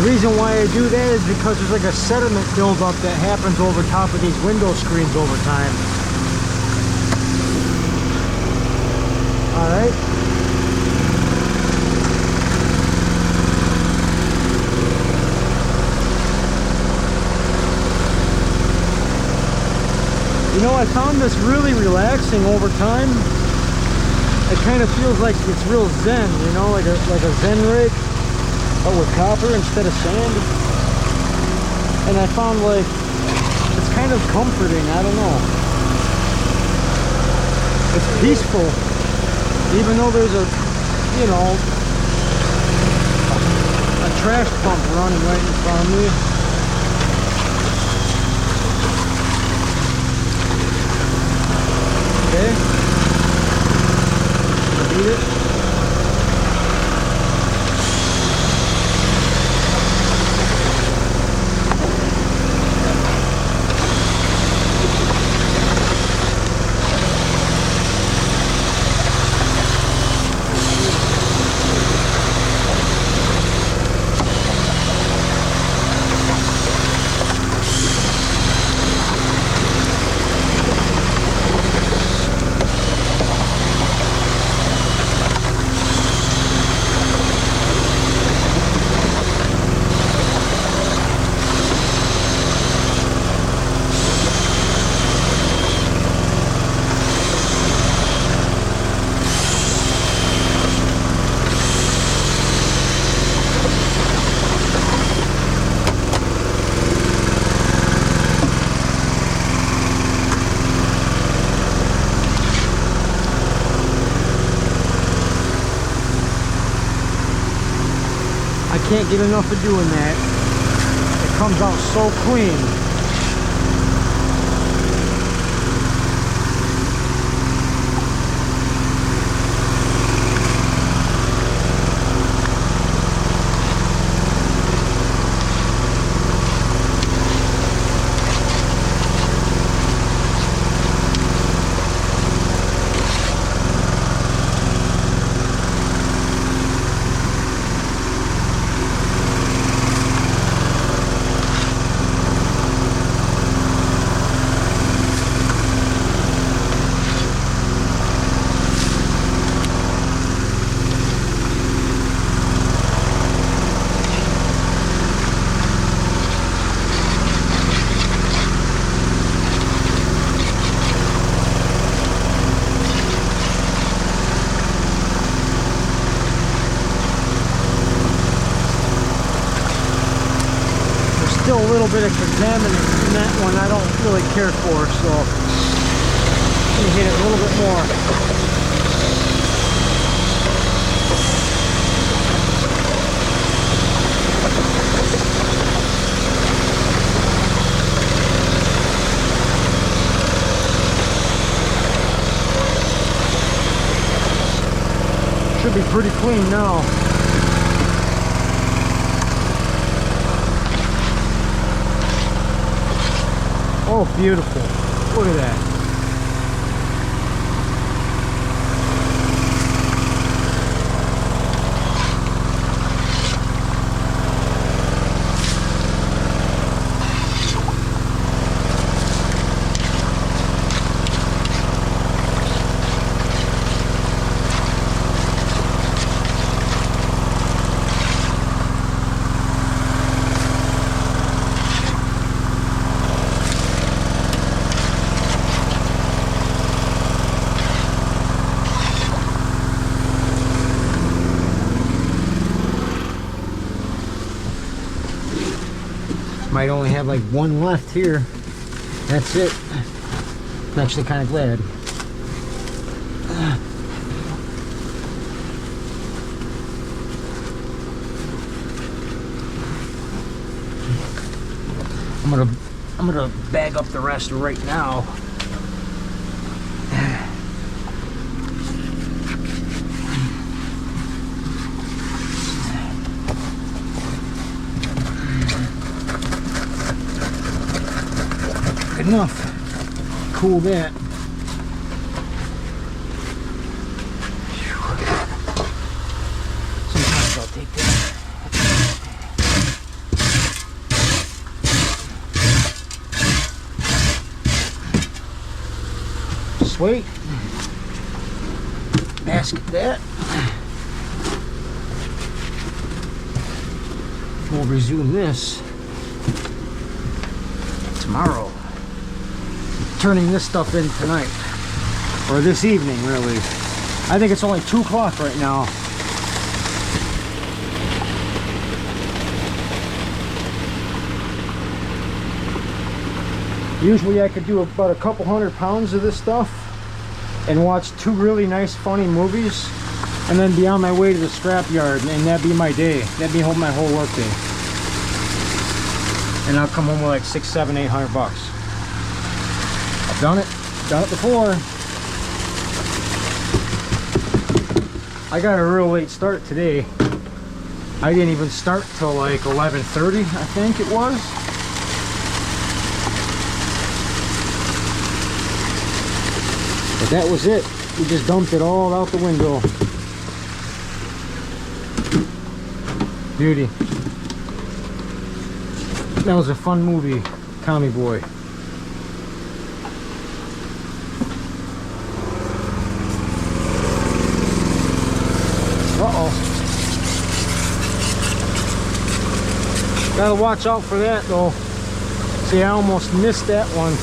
A: The reason why I do that is because there's like a sediment buildup that happens over top of these window screens over time. Alright. You know, I found this really relaxing over time. It kind of feels like it's real zen, you know, like a zen rig. But with copper instead of sand. And I found like it's kind of comforting, I don't know. It's peaceful. Even though there's a, you know, a trash pump running right in front of me. Okay. Beat it. I can't get enough of doing that. It comes out so clean. jamming in that one I don't really care for, so I'm gonna hit it a little bit more. Should be pretty clean now. Oh, beautiful. Look at that. Might only have like one left here. That's it. I'm actually kind of glad. I'm gonna bag up the rest right now. Enough. Cool that. Sometimes I'll take that. Sweet. Basket that. We'll resume this tomorrow. Turning this stuff in tonight, or this evening really. I think it's only 2 o'clock right now. Usually I could do about a couple 100 pounds of this stuff and watch 2 really nice funny movies and then be on my way to the scrap yard, and that'd be my day. That'd be my whole work day. And I'll come home with like 600, 700, 800 bucks. Done it before. I got a real late start today. I didn't even start till like 11:30, I think it was. But that was it. We just dumped it all out the window. Beauty. That was a fun movie, Tommy Boy. Uh-oh. Gotta watch out for that though. See, I almost missed that one.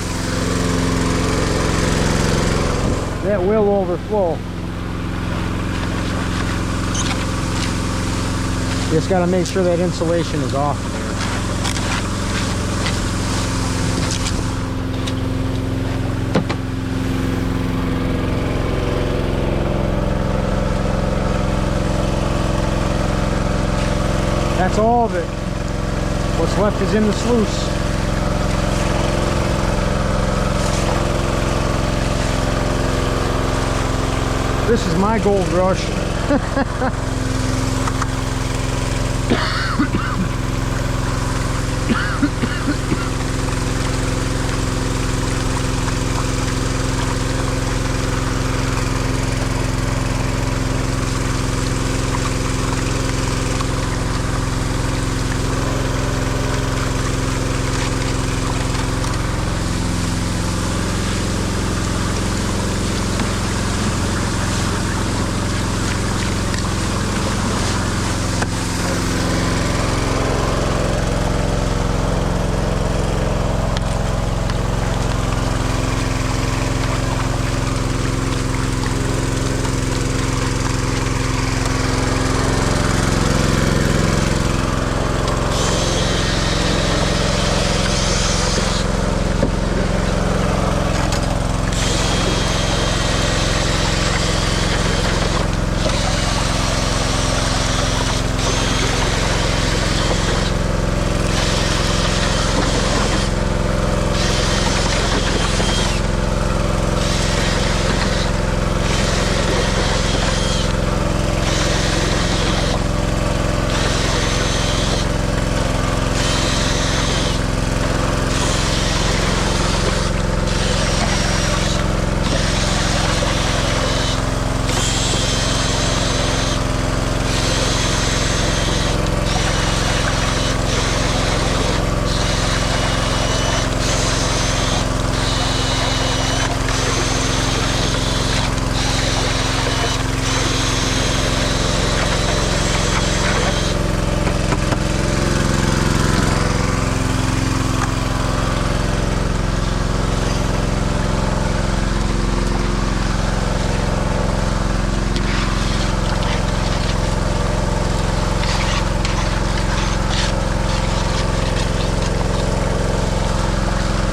A: That will overflow. Just gotta make sure that insulation is off. That's all of it. What's left is in the sluice. This is my gold rush.